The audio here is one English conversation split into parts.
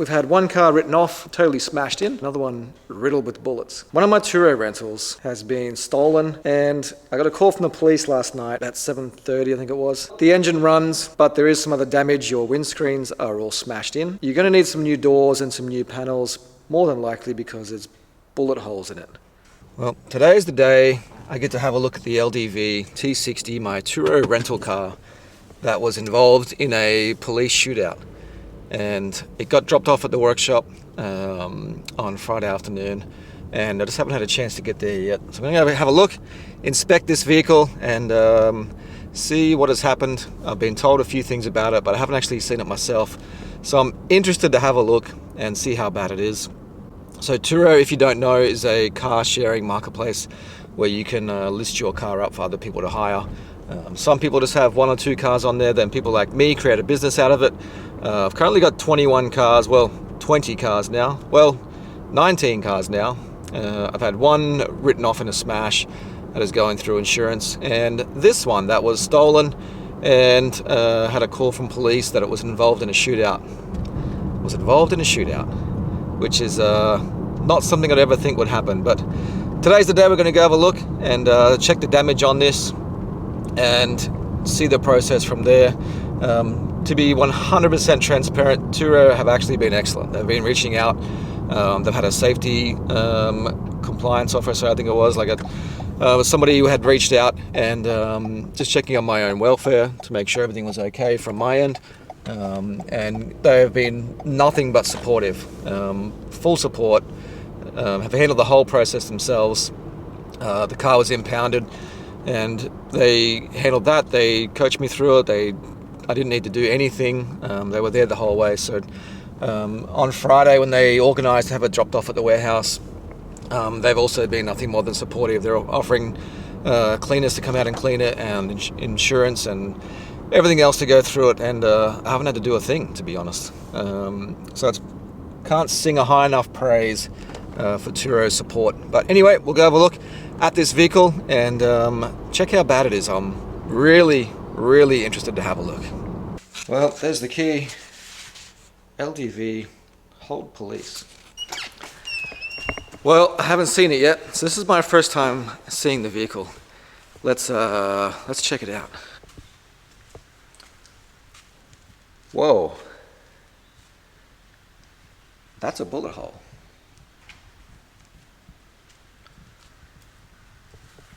we've had one car written off, totally smashed in, another one riddled with bullets. One of my TURO rentals has been stolen, and I got a call from the police last night at 7:30, I think it was. The engine runs, but there is some other damage. Your windscreens are all smashed in. You're going to need some new doors and some new panels, more than likely because there's bullet holes in it. Well, today's the day I get to have a look at the LDV T60, my TURO rental car that was involved in a police shootout. And it got dropped off at the workshop on Friday afternoon, and I just haven't had a chance to get there yet. So I'm going to have a look, inspect this vehicle, and see what has happened. I've been told a few things about it, but I haven't actually seen it myself. So I'm interested to have a look and see how bad it is. So TURO, if you don't know, is a car sharing marketplace where you can list your car up for other people to hire. Some people just have 1 or 2 cars on there, then people like me create a business out of it. I've currently got 21 cars, well, 20 cars now, well, 19 cars now. I've had one written off in a smash that is going through insurance, and this one that was stolen and had a call from police that it was involved in a shootout. Which is not something I'd ever think would happen, but today's the day we're going to go have a look and check the damage on this and see the process from there. To be 100% transparent, TURO have actually been excellent. They've been reaching out. They've had a safety compliance officer, I think it was, somebody who had reached out and just checking on my own welfare to make sure everything was okay from my end. And they have been nothing but supportive, full support, have handled the whole process themselves. The car was impounded and they handled that. They coached me through it. I didn't need to do anything. They were there the whole way. So on Friday when they organised to have it dropped off at the warehouse, they've also been nothing more than supportive. They're offering cleaners to come out and clean it, and insurance and everything else to go through it, and I haven't had to do a thing, to be honest. So can't sing a high enough praise for TURO's support. But anyway, we'll go have a look at this vehicle and check how bad it is. I'm really interested to have a look. Well, there's the key. LDV, hold police. Well, I haven't seen it yet, so this is my first time seeing the vehicle. Let's check it out. Whoa, that's a bullet hole.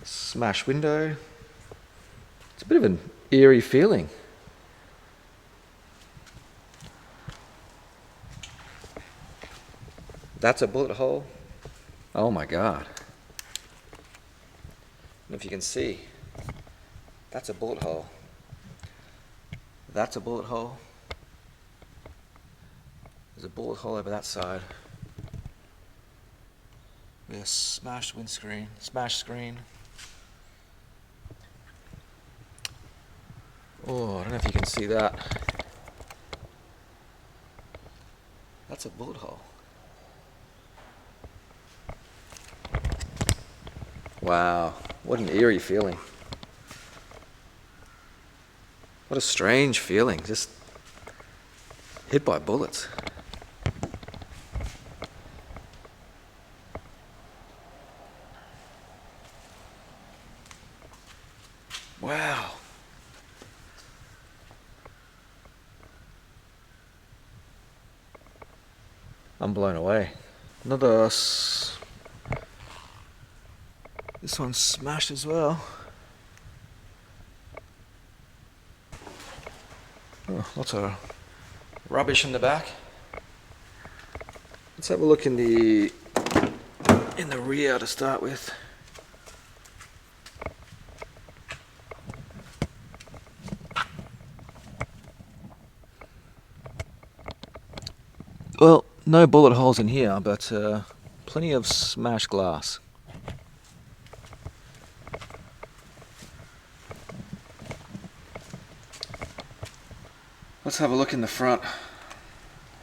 Smash window. It's a bit of an eerie feeling. That's a bullet hole. Oh my God. I don't know if you can see. That's a bullet hole. That's a bullet hole. There's a bullet hole over that side. We have smashed windscreen, smashed screen. Oh, I don't know if you can see that. That's a bullet hole. Wow, what an eerie feeling. What a strange feeling, just hit by bullets. Wow. I'm blown away. This one's smashed as well. Oh, lots of rubbish in the back. Let's have a look in the rear to start with. Well, no bullet holes in here, but plenty of smashed glass. Let's have a look in the front.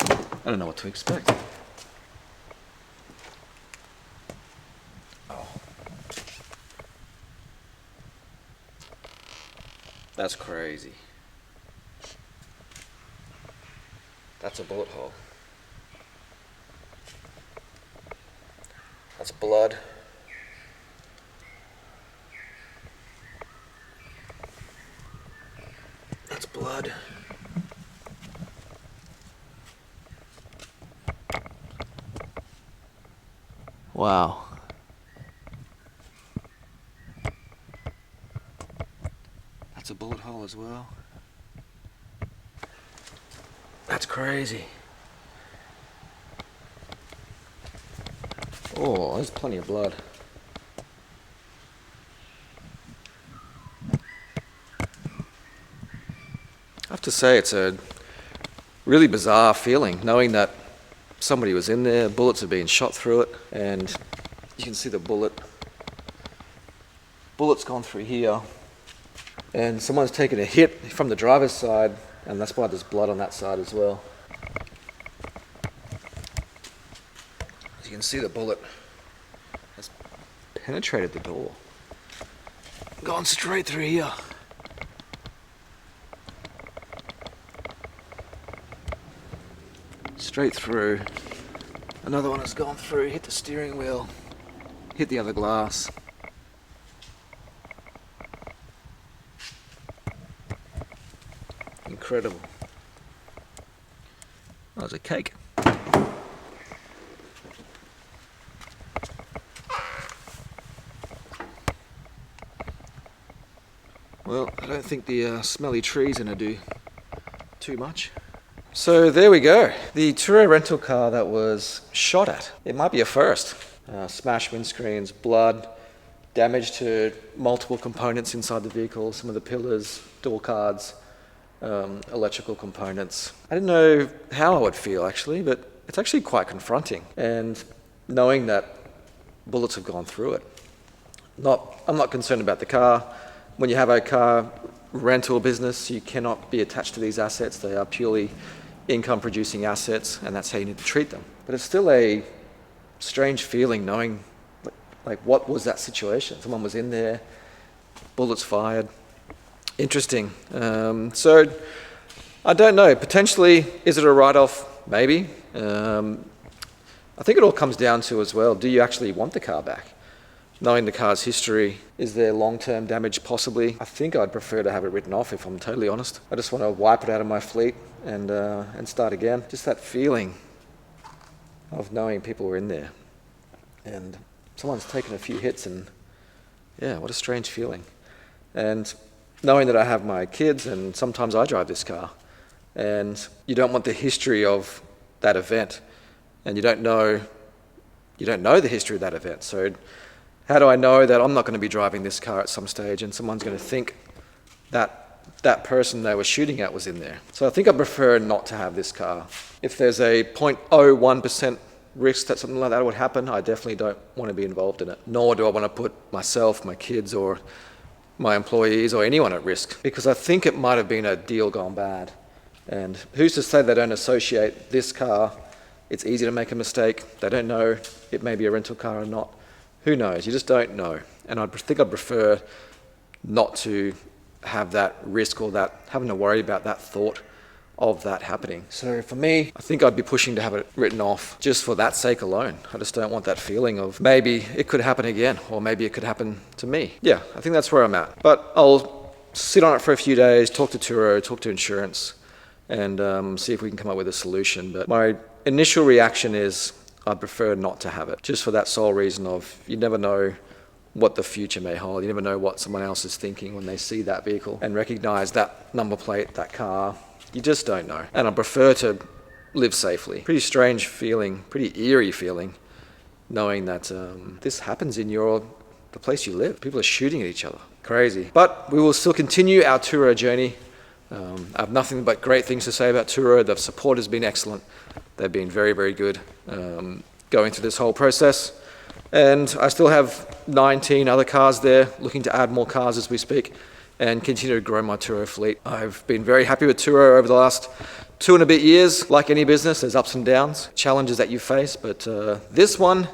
I don't know what to expect. Oh. That's crazy. That's a bullet hole. That's blood. That's blood. Wow. That's a bullet hole as well. That's crazy. Oh, there's plenty of blood. I have to say, it's a really bizarre feeling knowing that somebody was in there, bullets are being shot through it, and you can see the bullet's gone through here, and someone's taken a hit from the driver's side, and that's why there's blood on that side as well. As you can see, the bullet has penetrated the door, gone straight through here. Straight through. Another one has gone through, hit the steering wheel, hit the other glass. Incredible. That was a cake. Well, I don't think the smelly tree's gonna do too much. So there we go. The TURO rental car that was shot at. It might be a first. Smashed windscreens, blood, damage to multiple components inside the vehicle, some of the pillars, door cards, electrical components. I didn't know how I would feel actually, but it's actually quite confronting. And knowing that bullets have gone through it. I'm not concerned about the car. When you have a car rental business, you cannot be attached to these assets. They are purely income producing assets, and that's how you need to treat them. But it's still a strange feeling knowing, like, what was that situation? Someone was in there, bullets fired. Interesting. So I don't know. Potentially, is it a write-off? Maybe. I think it all comes down to as well, do you actually want the car back? Knowing the car's history, is there long-term damage possibly? I think I'd prefer to have it written off, if I'm totally honest. I just want to wipe it out of my fleet and start again. Just that feeling of knowing people were in there. And someone's taken a few hits, and yeah, what a strange feeling. And knowing that I have my kids, and sometimes I drive this car, and you don't want the history of that event, and you don't know the history of that event. So how do I know that I'm not going to be driving this car at some stage and someone's going to think that that person they were shooting at was in there? So I think I prefer not to have this car. If there's a 0.01% risk that something like that would happen, I definitely don't want to be involved in it. Nor do I want to put myself, my kids, or my employees, or anyone at risk, because I think it might have been a deal gone bad. And who's to say they don't associate this car? It's easy to make a mistake. They don't know it may be a rental car or not. Who knows? You just don't know. And I think I'd prefer not to have that risk, or that having to worry about that thought of that happening. So for me, I think I'd be pushing to have it written off just for that sake alone. I just don't want that feeling of maybe it could happen again, or maybe it could happen to me. Yeah, I think that's where I'm at. But I'll sit on it for a few days, talk to TURO, talk to insurance, and see if we can come up with a solution. But my initial reaction is I'd prefer not to have it, just for that sole reason of you never know what the future may hold. You never know what someone else is thinking when they see that vehicle and recognize that number plate, that car. You just don't know. And I prefer to live safely. Pretty strange feeling, pretty eerie feeling, knowing that this happens in the place you live. People are shooting at each other. Crazy. But we will still continue our TURO journey. I have nothing but great things to say about TURO. The support has been excellent. They've been very, very good going through this whole process. And I still have 19 other cars there, looking to add more cars as we speak and continue to grow my TURO fleet. I've been very happy with TURO over the last 2 and a bit years. Like any business, there's ups and downs, challenges that you face, but this one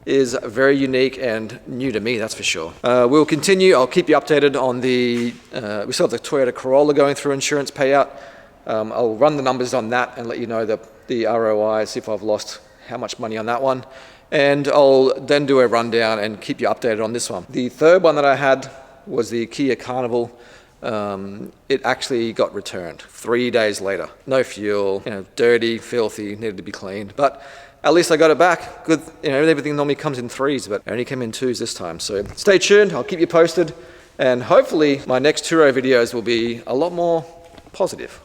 is very unique and new to me, that's for sure. We'll continue. I'll keep you updated on we still have the Toyota Corolla going through insurance payout. I'll run the numbers on that and let you know the ROI, see if I've lost how much money on that one. And I'll then do a rundown and keep you updated on this one. The third one that I had was the Kia Carnival. It actually got returned 3 days later. No fuel, dirty, filthy, needed to be cleaned. But at least I got it back. Good, everything normally comes in 3s, but it only came in 2s this time. So stay tuned, I'll keep you posted. And hopefully my next TURO videos will be a lot more positive.